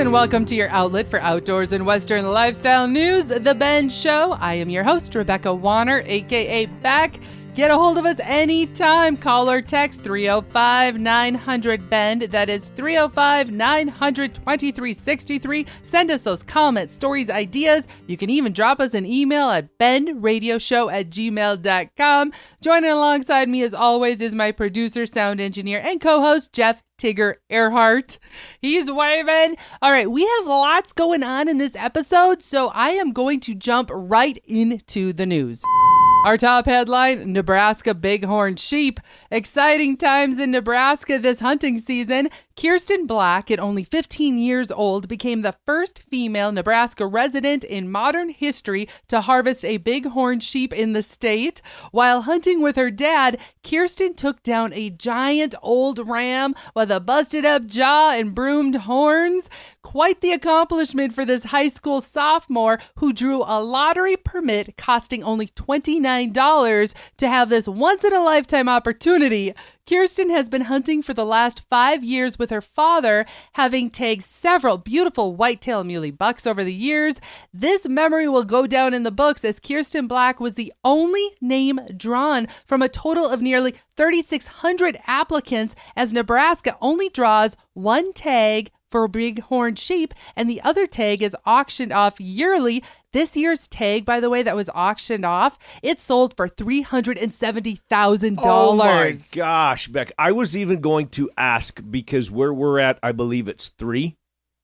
and welcome to your outlet for outdoors and Western lifestyle news, The Ben Show. I am your host, Rebecca Warner, a.k.a. Beck. Get a hold of us anytime. Call or text 305-900-BEND. That is 305-900-2363. Send us those comments, stories, ideas. You can even drop us an email at bendradioshow@gmail.com. Joining alongside me, as always, is my producer, sound engineer, and co-host, Jeff Tigger Earhart. He's waving. All right, we have lots going on in this episode, so I am going to jump right into the news. Our top headline, Nebraska bighorn sheep. Exciting times in Nebraska this hunting season. Kiersten Black, at only 15 years old, became the first female Nebraska resident in modern history to harvest a bighorn sheep in the state. While hunting with her dad, Kierston took down a giant old ram with a busted up jaw and broomed horns. Quite the accomplishment for this high school sophomore who drew a lottery permit costing only $29 to have this once-in-a-lifetime opportunity. Kierston has been hunting for the last 5 years with her father, having tagged several beautiful whitetail muley bucks over the years. This memory will go down in the books as Kiersten Black was the only name drawn from a total of nearly 3,600 applicants, as Nebraska only draws one tag for bighorn sheep, and the other tag is auctioned off yearly. This year's tag, by the way, that was auctioned off, it sold for $370,000. Oh my gosh, Beck. I was even going to ask, because where we're at, I believe it's 3.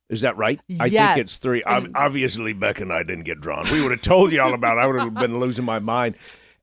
Is that right? Yes. I think it's 3. Obviously, Beck and I didn't get drawn. We would have told you all about it. I would have been losing my mind.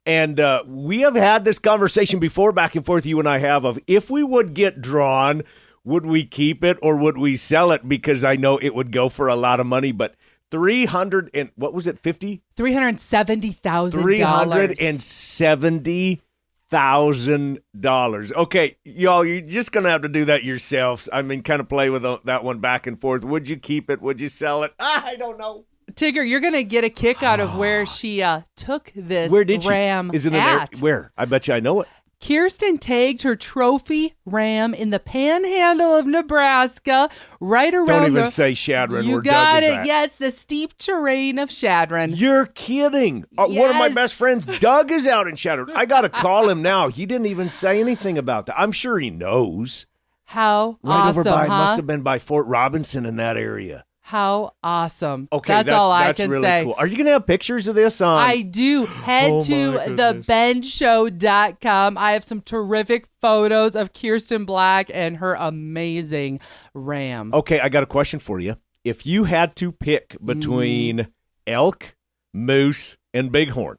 And we have had this conversation before, back and forth, you and I have, of if we would get drawn, would we keep it or would we sell it? Because I know it would go for a lot of money, but $370,000. $370,000. Okay, y'all, you're just going to have to do that yourselves. I mean, kind of play with that one back and forth. Would you keep it? Would you sell it? I don't know. Tigger, you're going to get a kick out of where she took this ram. Is it at? Where? I bet you I know it. Kierston tagged her trophy ram in the panhandle of Nebraska, right around Don't even say Chadron. You where got Doug is it. at. Yeah, it's the steep terrain of Chadron. You're kidding. One of my best friends, Doug, is out in Chadron. I got to call him now. He didn't even say anything about that. I'm sure he knows. How right awesome, over by, huh? Must have been by Fort Robinson in that area. How awesome. Okay, that's all I can really say. Cool. Are you going to have pictures of this on? I do. Head to thebendshow.com. I have some terrific photos of Kiersten Black and her amazing ram. Okay, I got a question for you. If you had to pick between elk, moose, and bighorn,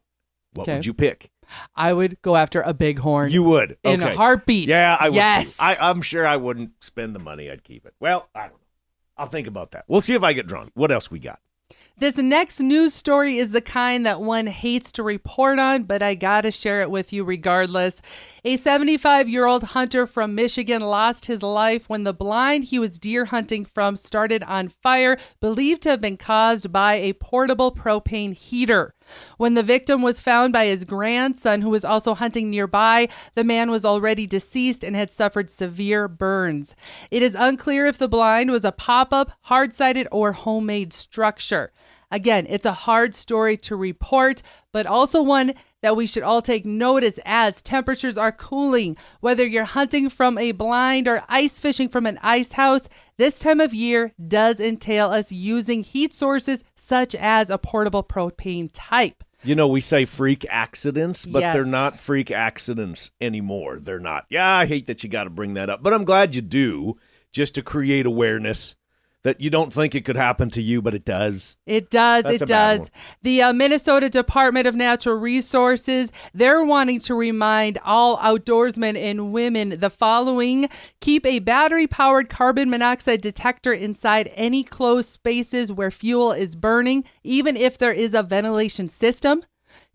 what would you pick? I would go after a bighorn. You would? Okay. In a heartbeat. Yeah, I would. Yes. I'm sure I wouldn't spend the money. I'd keep it. Well, I don't know. I'll think about that. We'll see if I get drawn. What else we got? This next news story is the kind that one hates to report on, but I gotta share it with you regardless. A 75-year-old hunter from Michigan lost his life when the blind he was deer hunting from started on fire, believed to have been caused by a portable propane heater. When the victim was found by his grandson, who was also hunting nearby, the man was already deceased and had suffered severe burns. It is unclear if the blind was a pop-up, hard-sided, or homemade structure. Again, it's a hard story to report, but also one that we should all take notice as temperatures are cooling. Whether you're hunting from a blind or ice fishing from an ice house, this time of year does entail us using heat sources such as a portable propane type. You know, we say freak accidents, but they're not freak accidents anymore. They're not. Yeah, I hate that you got to bring that up, but I'm glad you do, just to create awareness that you don't think it could happen to you, but it does. It does. That's it does. The Minnesota Department of Natural Resources, they're wanting to remind all outdoorsmen and women the following. Keep a battery-powered carbon monoxide detector inside any closed spaces where fuel is burning, even if there is a ventilation system.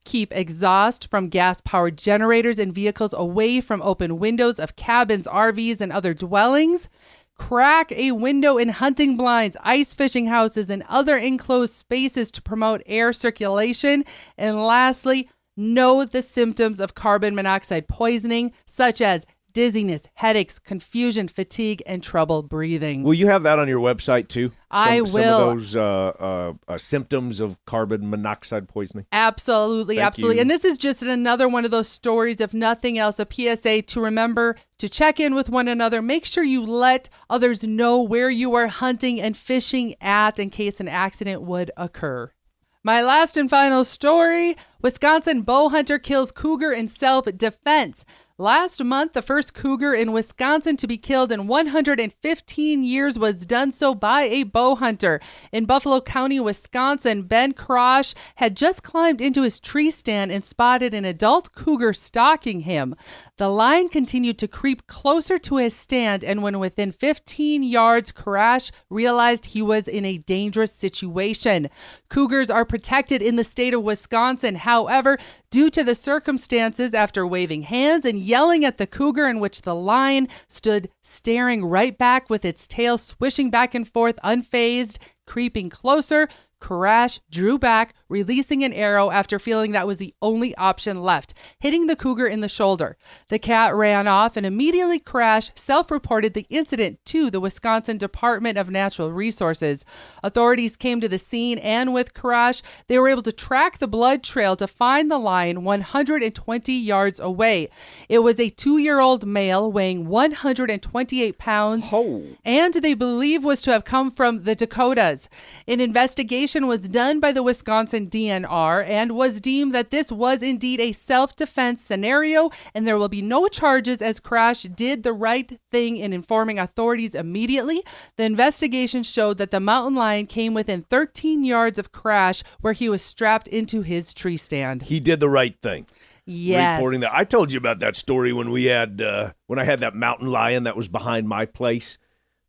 Keep exhaust from gas-powered generators and vehicles away from open windows of cabins, RVs, and other dwellings. Crack a window in hunting blinds, ice fishing houses, and other enclosed spaces to promote air circulation. And lastly, know the symptoms of carbon monoxide poisoning, such as dizziness, headaches, confusion, fatigue, and trouble breathing. Will you have that on your website too? I will. Some of those symptoms of carbon monoxide poisoning. Absolutely, Thank absolutely. you. And this is just another one of those stories, if nothing else, a PSA to remember to check in with one another. Make sure you let others know where you are hunting and fishing at in case an accident would occur. My last and final story, Wisconsin bow hunter kills cougar in self-defense. Last month, the first cougar in Wisconsin to be killed in 115 years was done so by a bow hunter. In Buffalo County, Wisconsin, Ben Krosh had just climbed into his tree stand and spotted an adult cougar stalking him. The line continued to creep closer to his stand, and when within 15 yards, Krosh realized he was in a dangerous situation. Cougars are protected in the state of Wisconsin. However, due to the circumstances, after waving hands and yelling at the cougar, in which the lion stood staring right back with its tail swishing back and forth unfazed, creeping closer, Krosh drew back, releasing an arrow after feeling that was the only option left, hitting the cougar in the shoulder. The cat ran off, and immediately Krosh self-reported the incident to the Wisconsin Department of Natural Resources. Authorities came to the scene, and with Krosh, they were able to track the blood trail to find the lion 120 yards away. It was a 2-year-old male weighing 128 pounds, and they believe was to have come from the Dakotas. An investigation was done by the Wisconsin DNR and was deemed that this was indeed a self-defense scenario, and there will be no charges as Krosh did the right thing in informing authorities immediately. The investigation showed that the mountain lion came within 13 yards of Krosh, where he was strapped into his tree stand. He did the right thing. Yes. Reporting that. I told you about that story when we had when I had that mountain lion that was behind my place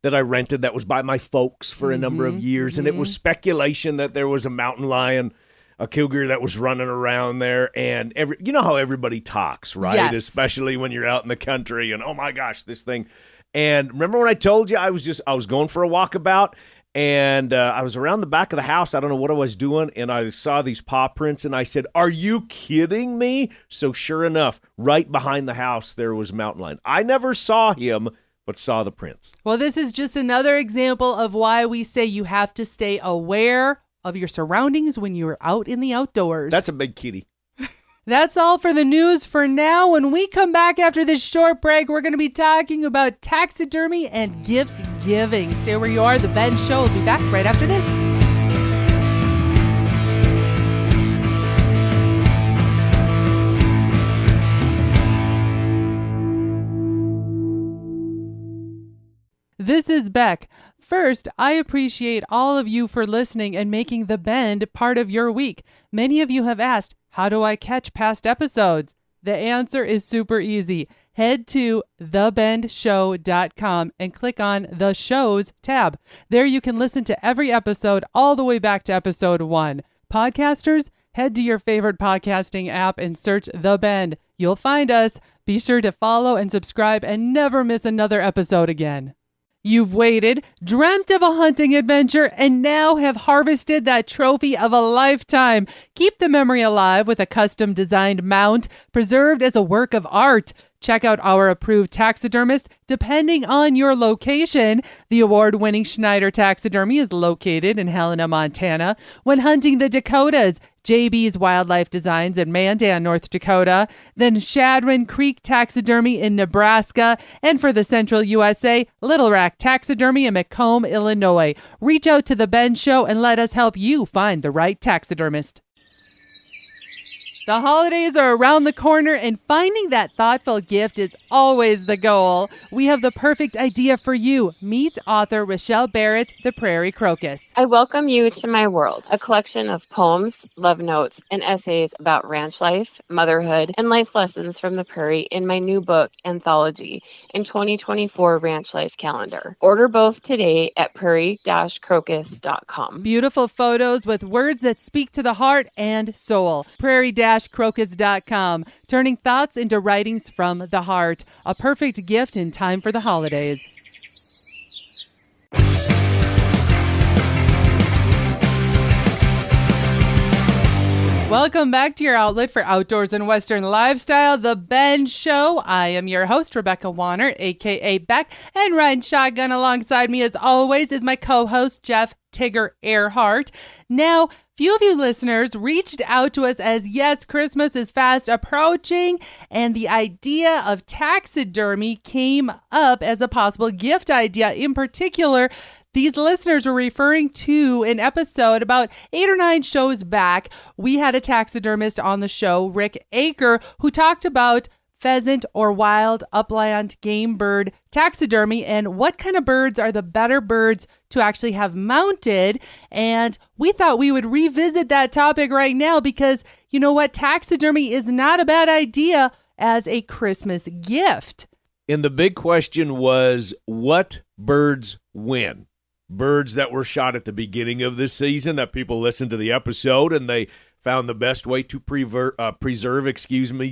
that I rented, that was by my folks for a number of years, and it was speculation that there was a mountain lion, a cougar that was running around there, and you know how everybody talks, right? Yes. Especially when you're out in the country, and oh my gosh, this thing. And remember when I told you I was going for a walkabout, and I was around the back of the house. I don't know what I was doing, and I saw these paw prints, and I said, "Are you kidding me?" So sure enough, right behind the house there was a mountain lion. I never saw him, but saw the prints. Well, this is just another example of why we say you have to stay aware of your surroundings when you're out in the outdoors. That's a big kitty. That's all for the news for now. When we come back after this short break, we're going to be talking about taxidermy and gift giving. Stay where you are. The Ben Show will be back right after this. This is Beck. First, I appreciate all of you for listening and making The Bend part of your week. Many of you have asked, how do I catch past episodes? The answer is super easy. Head to thebendshow.com and click on the shows tab. There you can listen to every episode all the way back to episode 1. Podcasters, head to your favorite podcasting app and search The Bend. You'll find us. Be sure to follow and subscribe and never miss another episode again. You've waited, dreamt of a hunting adventure, and now have harvested that trophy of a lifetime. Keep the memory alive with a custom-designed mount, preserved as a work of art. Check out our approved taxidermist depending on your location. The award-winning Schneider Taxidermy is located in Helena, Montana. When hunting the Dakotas, JB's Wildlife Designs in Mandan, North Dakota. Then Chadron Creek Taxidermy in Nebraska. And for the Central USA, Little Rack Taxidermy in Macomb, Illinois. Reach out to The Ben Show and let us help you find the right taxidermist. The holidays are around the corner, and finding that thoughtful gift is always the goal. We have the perfect idea for you. Meet author Rochelle Barrett, The Prairie Crocus. I welcome you to my world, a collection of poems, love notes, and essays about ranch life, motherhood, and life lessons from the prairie in my new book, Anthology, in 2024 Ranch Life Calendar. Order both today at prairie-crocus.com. Beautiful photos with words that speak to the heart and soul. Prairie-crocus.com, turning thoughts into writings from the heart. A perfect gift in time for the holidays. Welcome back to your outlet for outdoors and Western lifestyle, The Ben Show. I am your host, Rebecca Warner, a.k.a. Beck, and riding shotgun alongside me, as always, is my co-host, Jeff Tigger Earhart. Now, few of you listeners reached out to us as, yes, Christmas is fast approaching, and the idea of taxidermy came up as a possible gift idea. In particular, these listeners were referring to an episode about 8 or 9 shows back. We had a taxidermist on the show, Rick Aker, who talked about pheasant or wild upland game bird taxidermy and what kind of birds are the better birds to actually have mounted. And we thought we would revisit that topic right now because, you know what, taxidermy is not a bad idea as a Christmas gift. And the big question was, what birds win? Birds that were shot at the beginning of the season that people listened to the episode and they found the best way to preserve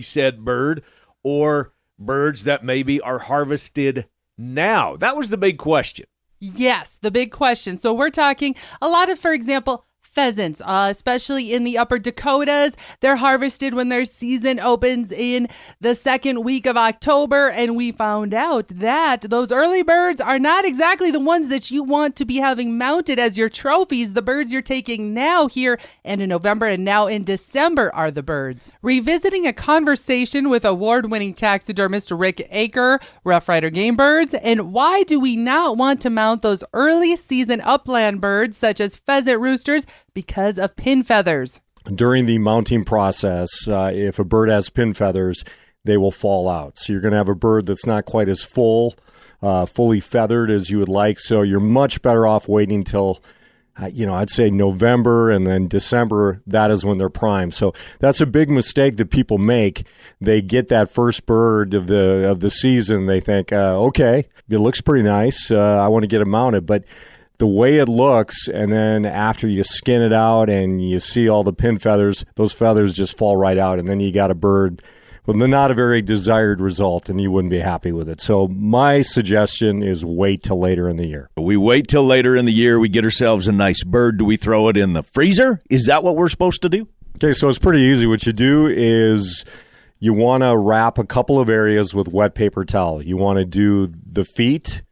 said bird, or birds that maybe are harvested now? That was the big question. Yes, the big question. So we're talking a lot of, for example, pheasants, especially in the upper Dakotas. They're harvested when their season opens in the second week of October. And we found out that those early birds are not exactly the ones that you want to be having mounted as your trophies. The birds you're taking now here and in November and now in December are the birds. Revisiting a conversation with award-winning taxidermist Rick Aker, Rough Rider Game Birds, and why do we not want to mount those early season upland birds such as pheasant roosters because of pin feathers. During the mounting process, if a bird has pin feathers, they will fall out. So you're going to have a bird that's not quite as fully feathered as you would like. So you're much better off waiting till, I'd say November and then December. That is when they're prime. So that's a big mistake that people make. They get that first bird of the season. They think, okay, it looks pretty nice. I want to get it mounted, but the way it looks, and then after you skin it out and you see all the pin feathers, those feathers just fall right out, and then you got a bird with not a very desired result, and you wouldn't be happy with it. So my suggestion is wait till later in the year. We wait till later in the year. We get ourselves a nice bird. Do we throw it in the freezer? Is that what we're supposed to do? Okay, so it's pretty easy. What you do is you want to wrap a couple of areas with wet paper towel. You want to do the feet,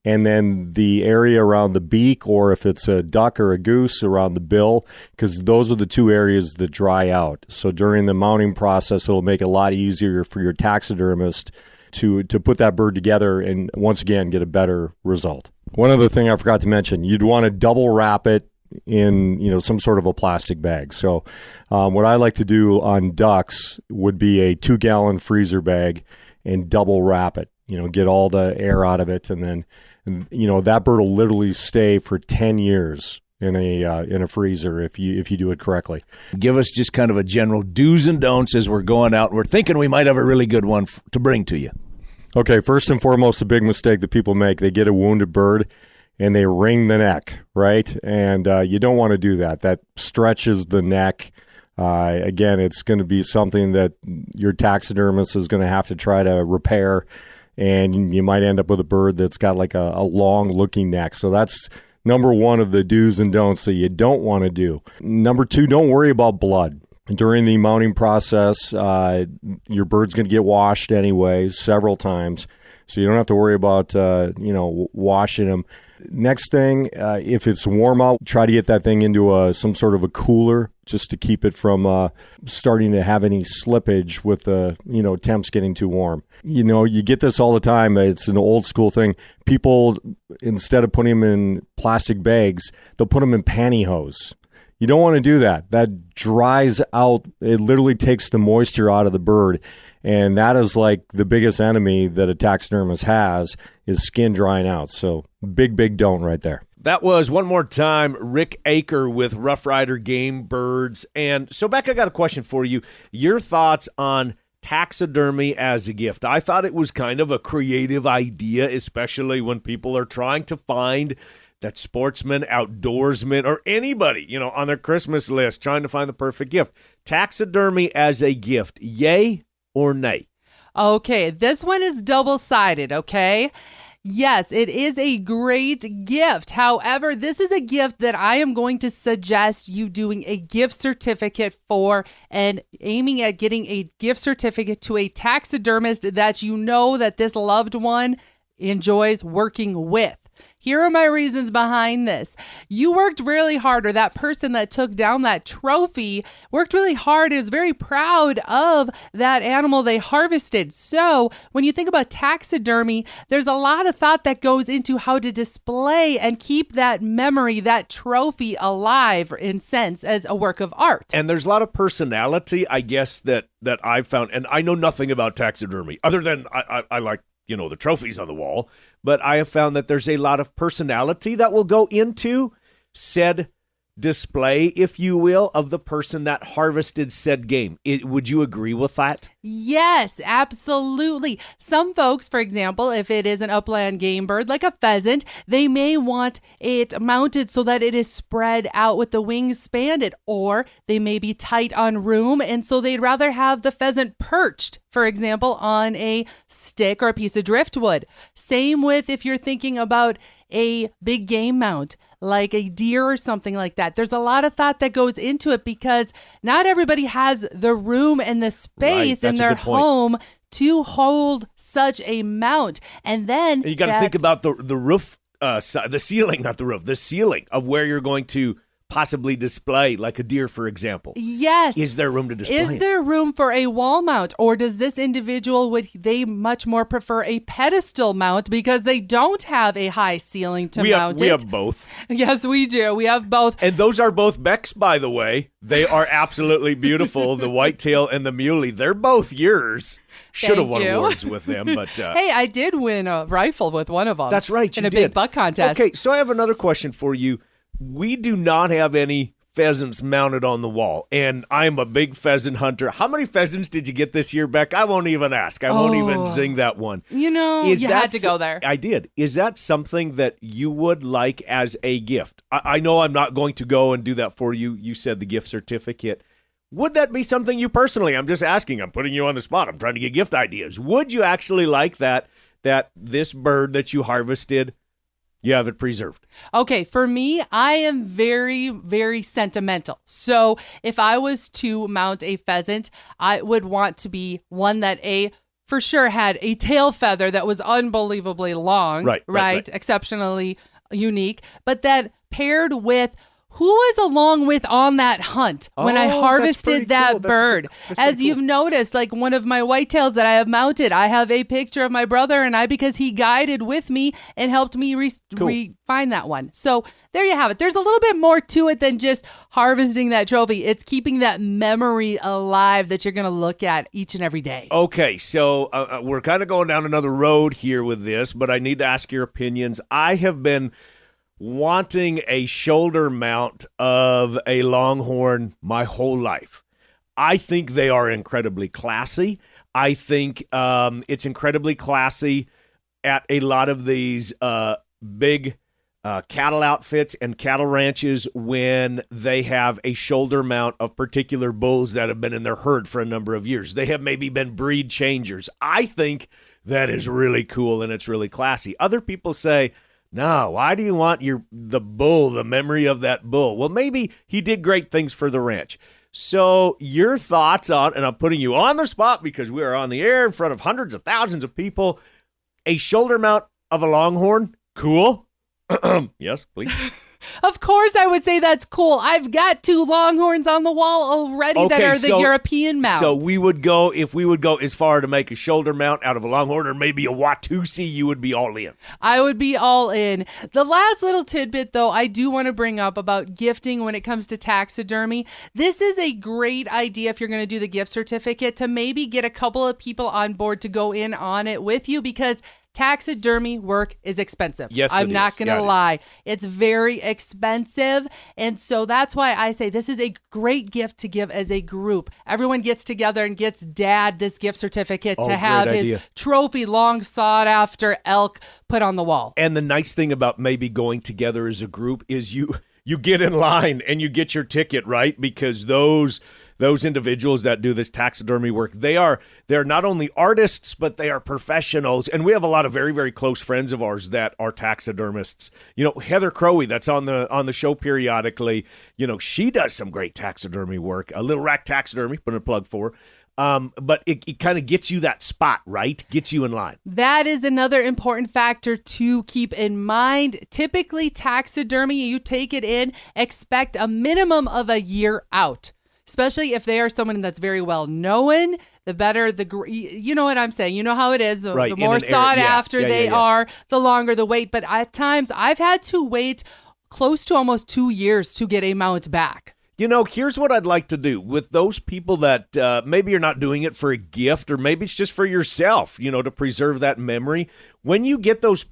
and then the area around the beak, or if it's a duck or a goose, around the bill, because those are the two areas that dry out. So during the mounting process, it'll make it a lot easier for your taxidermist to put that bird together and, once again, get a better result. One other thing I forgot to mention, you'd want to double wrap it in some sort of a plastic bag. So what I like to do on ducks would be a 2-gallon freezer bag and double wrap it, get all the air out of it, and then that bird will literally stay for 10 years in a freezer if you do it correctly. Give us just kind of a general do's and don'ts as we're going out. We're thinking we might have a really good one to bring to you. Okay, first and foremost, the big mistake that people make, they get a wounded bird and they wring the neck, right? And you don't want to do that. That stretches the neck. Again, it's going to be something that your taxidermist is going to have to try to repair, and you might end up with a bird that's got like a long-looking neck. So that's number one of the do's and don'ts that you don't want to do. Number two, don't worry about blood. During the mounting process, your bird's going to get washed anyway several times, so you don't have to worry about washing them. Next thing, if it's warm out, try to get that thing into some sort of a cooler just to keep it from starting to have any slippage with the temps getting too warm. You get this all the time. It's an old school thing. People, instead of putting them in plastic bags, they'll put them in pantyhose. You don't want to do that. That dries out. It literally takes the moisture out of the bird. And that is like the biggest enemy that a taxidermist has, is skin drying out. So big don't right there. That was, one more time, Rick Aker with Rough Rider Game Birds. And so, Beck, I got a question for you. Your thoughts on taxidermy as a gift. I thought it was kind of a creative idea, especially when people are trying to find that sportsman, outdoorsman, or anybody, on their Christmas list, trying to find the perfect gift. Taxidermy as a gift, yay or nay? Okay, this one is double-sided, okay? Yes, it is a great gift. However, this is a gift that I am going to suggest you doing a gift certificate for and aiming at getting a gift certificate to a taxidermist that you know that this loved one enjoys working with. Here are my reasons behind this. You worked really hard, or that person that took down that trophy worked really hard and is very proud of that animal they harvested. So when you think about taxidermy, there's a lot of thought that goes into how to display and keep that memory, that trophy alive in sense as a work of art. And there's a lot of personality, I guess, that I've found. And I know nothing about taxidermy other than I like, the trophies on the wall. But I have found that there's a lot of personality that will go into said display, if you will, of the person that harvested said game. Would you agree with that? Yes, absolutely. Some folks, for example, if it is an upland game bird like a pheasant, they may want it mounted so that it is spread out with the wings expanded, or they may be tight on room, and so they'd rather have the pheasant perched, for example, on a stick or a piece of driftwood. Same with if you're thinking about a big game mount, like a deer or something like that. There's a lot of thought that goes into it because not everybody has the room and the space in their home to hold such a mount. And then you got to think about the roof, the ceiling, not the roof, the ceiling of where you're going to possibly display, like a deer, for example. Yes. Is there room to display? Is there room for a wall mount, or does this individual, would they much more prefer a pedestal mount because they don't have a high ceiling to mount it? We have both. Yes, we do. We have both. And those are both Becks, by the way. They are absolutely beautiful. The whitetail and the muley. They're both yours. Should have won awards with them, but hey, I did win a rifle with one of them. That's right, in a big buck contest. Okay, so I have another question for you. We do not have any pheasants mounted on the wall, and I'm a big pheasant hunter. How many pheasants did you get this year, Beck? I won't even ask. I won't even zing that one. You had to go there. I did. Is that something that you would like as a gift? I know I'm not going to go and do that for you. You said the gift certificate. Would that be something you personally, I'm just asking, I'm putting you on the spot. I'm trying to get gift ideas. Would you actually like that this bird that you harvested, you have it preserved? Okay, for me, I am very, very sentimental. So if I was to mount a pheasant, I would want to be one that for sure had a tail feather that was unbelievably long, right? Exceptionally unique, but that paired with who was along with on that hunt when I harvested that bird. As you've noticed, like one of my whitetails that I have mounted, I have a picture of my brother and I because he guided with me and helped me refine that one. So there you have it. There's a little bit more to it than just harvesting that trophy. It's keeping that memory alive that you're going to look at each and every day. Okay, so we're kind of going down another road here with this, but I need to ask your opinions. I have been wanting a shoulder mount of a longhorn my whole life. I think they are incredibly classy. I think it's incredibly classy at a lot of these big cattle outfits and cattle ranches when they have a shoulder mount of particular bulls that have been in their herd for a number of years. They have maybe been breed changers. I think that is really cool and it's really classy. Other people say, no, why do you want the bull, the memory of that bull? Well, maybe he did great things for the ranch. So your thoughts on, and I'm putting you on the spot because we are on the air in front of hundreds of thousands of people, a shoulder mount of a longhorn, cool? Yes, please. Of course I would say that's cool. I've got 2 longhorns on the wall already that are the European mounts. So if we would go as far to make a shoulder mount out of a longhorn or maybe a Watusi, you would be all in. I would be all in. The last little tidbit, though, I do want to bring up about gifting when it comes to taxidermy. This is a great idea if you're going to do the gift certificate to maybe get a couple of people on board to go in on it with you because taxidermy work is expensive. Yes, I'm not going to lie. It's very expensive. And so that's why I say this is a great gift to give as a group. Everyone gets together and gets dad this gift certificate to have his trophy, long sought after elk put on the wall. And the nice thing about maybe going together as a group is you get in line and you get your ticket, right? Because those those individuals that do this taxidermy work, they're not only artists, but they are professionals. And we have a lot of very, very close friends of ours that are taxidermists. Heather Crowey, that's on the show periodically, she does some great taxidermy work. A Little Rack Taxidermy, put a plug for. But it kind of gets you that spot, right? Gets you in line. That is another important factor to keep in mind. Typically, taxidermy, you take it in, expect a minimum of a year out, especially if they are someone that's very well known. The better, you know what I'm saying? You know how it is. The more sought after they are, the longer the wait. But at times, I've had to wait close to almost 2 years to get a mount back. Here's what I'd like to do with those people that maybe you're not doing it for a gift, or maybe it's just for yourself, to preserve that memory. When you get those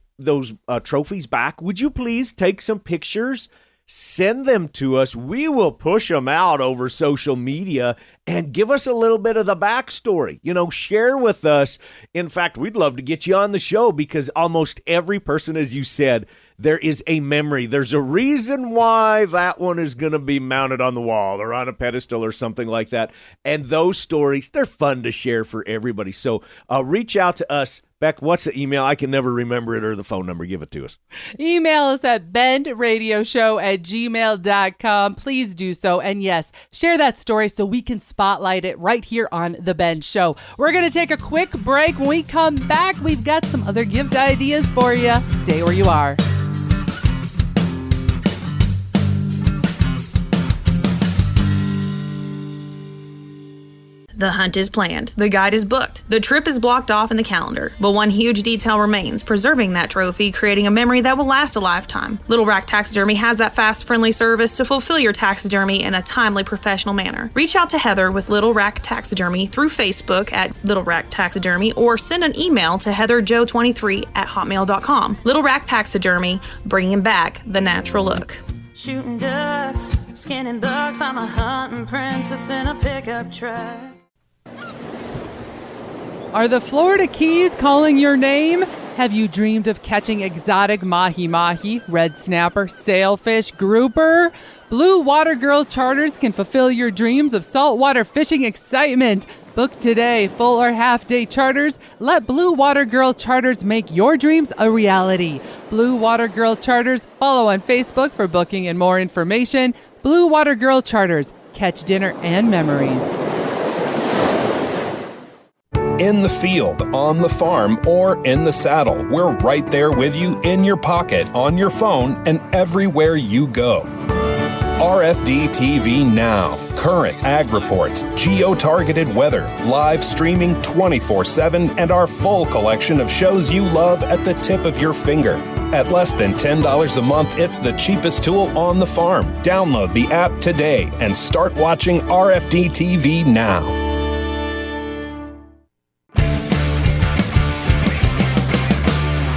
trophies back, would you please take some pictures, send them to us? We will push them out over social media and give us a little bit of the backstory. Share with us. In fact, we'd love to get you on the show because almost every person, as you said, there is a memory. There's a reason why that one is going to be mounted on the wall or on a pedestal or something like that. And those stories, they're fun to share for everybody. So reach out to us. Beck, what's the email? I can never remember it, or the phone number. Give it to us. Email us at bendradioshow@gmail.com. Please do so. And yes, share that story so we can spotlight it right here on The Ben Show. We're going to take a quick break. When we come back, we've got some other gift ideas for you. Stay where you are. The hunt is planned. The guide is booked. The trip is blocked off in the calendar. But one huge detail remains, preserving that trophy, creating a memory that will last a lifetime. Little Rack Taxidermy has that fast, friendly service to fulfill your taxidermy in a timely, professional manner. Reach out to Heather with Little Rack Taxidermy through Facebook at Little Rack Taxidermy, or send an email to heatherjoe23@hotmail.com. Little Rack Taxidermy, bringing back the natural look. Shooting ducks, skinning bucks, I'm a hunting princess in a pickup truck. Are the Florida Keys calling your name? Have you dreamed of catching exotic mahi-mahi, red snapper, sailfish, grouper? Blue Water Girl Charters can fulfill your dreams of saltwater fishing excitement. Book today, full or half-day charters. Let Blue Water Girl Charters make your dreams a reality. Blue Water Girl Charters. Follow on Facebook for booking and more information. Blue Water Girl Charters. Catch dinner and memories. In the field, on the farm, or in the saddle, we're right there with you in your pocket, on your phone, and everywhere you go. RFD TV Now. Current ag reports, geo-targeted weather, live streaming 24/7, and our full collection of shows you love at the tip of your finger. At less than $10 a month, it's the cheapest tool on the farm. Download the app today and start watching RFD TV Now.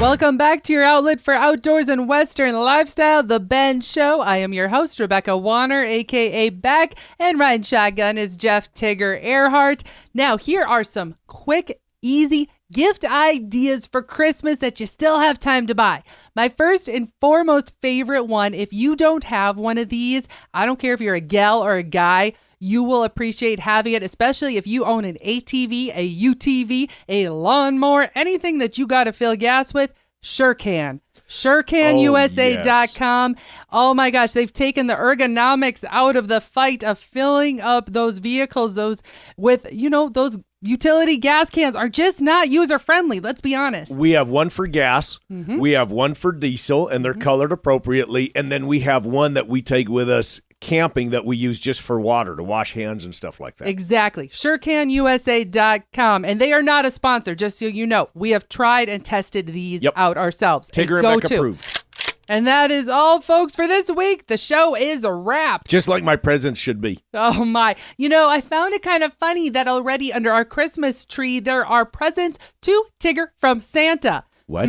Welcome back to your outlet for outdoors and Western lifestyle, The Ben Show. I am your host, Rebecca Warner, a.k.a. Beck, and riding shotgun is Jeff Tigger Earhart. Now, here are some quick, easy gift ideas for Christmas that you still have time to buy. My first and foremost favorite one, if you don't have one of these, I don't care if you're a gal or a guy, you will appreciate having it, especially if you own an ATV, a UTV, a lawnmower, anything that you got to fill gas with. Sure can. SureCanUSA.com. Yes. Oh my gosh, they've taken the ergonomics out of the fight of filling up those vehicles. Those with, those utility gas cans are just not user friendly. Let's be honest. We have one for gas. Mm-hmm. We have one for diesel, and they're colored appropriately. And then we have one that we take with us camping that we use just for water to wash hands and stuff like that. Exactly. SureCanUSA.com. And they are not a sponsor, just so you know. We have tried and tested these out ourselves. Tigger and Beck approved. And that is all, folks, for this week. The show is a wrap. Just like my presents should be. Oh, my. I found it kind of funny that already under our Christmas tree, there are presents to Tigger from Santa. What?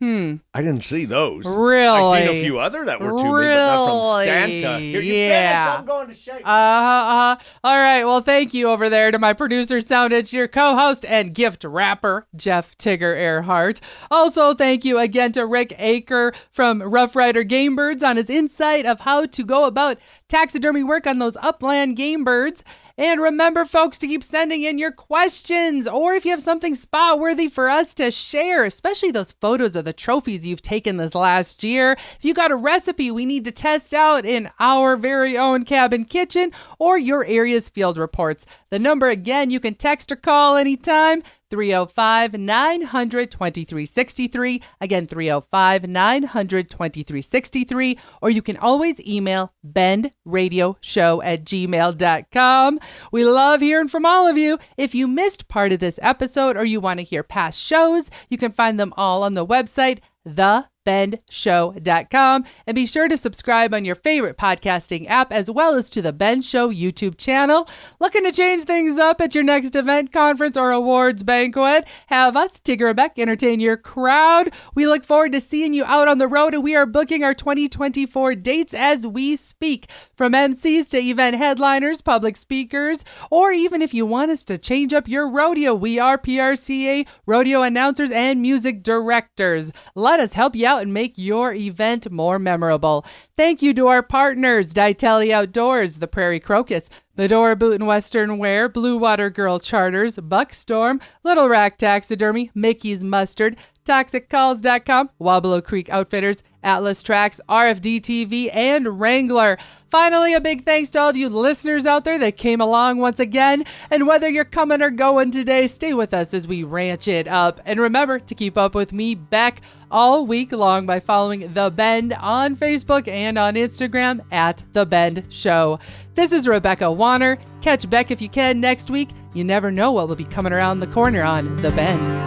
I didn't see those. Really? I seen a few other that were to me, but not from Santa. Here, you Yeah. finish, I'm going to shake. All right. Well, thank you over there to my producer, sound engineer, co-host, and gift wrapper, Jeff Tigger Earhart. Also, thank you again to Rick Aker from Rough Rider Game Birds on his insight of how to go about taxidermy work on those upland game birds. And remember, folks, to keep sending in your questions, or if you have something spot-worthy for us to share, especially those photos of the trophies you've taken this last year. If you got a recipe we need to test out in our very own cabin kitchen, or your area's field reports. The number, again, you can text or call anytime, 305-900-2363. Again, 305-900-2363. Or you can always email bendradioshow@gmail.com. We love hearing from all of you. If you missed part of this episode or you want to hear past shows, you can find them all on the website, thebendshow.com, and be sure to subscribe on your favorite podcasting app as well as to the Ben Show YouTube channel. Looking to change things up at your next event, conference, or awards banquet? Have us, Tigger and Beck, entertain your crowd. We look forward to seeing you out on the road, and we are booking our 2024 dates as we speak. From MCs to event headliners, public speakers, or even if you want us to change up your rodeo, we are PRCA rodeo announcers and music directors. Let us help you out and make your event more memorable. Thank you to our partners, Ditelli Outdoors, The Prairie Crocus, Medora Boot and Western Wear, Blue Water Girl Charters, Buckstorm, Little Rack Taxidermy, Mickey's Mustard, ToxicCalls.com, Wabalo Creek Outfitters, Atlas Tracks, RFD TV, and Wrangler. Finally, a big thanks to all of you listeners out there that came along once again. And whether you're coming or going today, stay with us as we ranch it up. And remember to keep up with me, Beck, all week long by following The Bend on Facebook and on Instagram at The Bend Show. This is Rebecca Warner. Catch Beck if you can next week. You never know what will be coming around the corner on The Bend.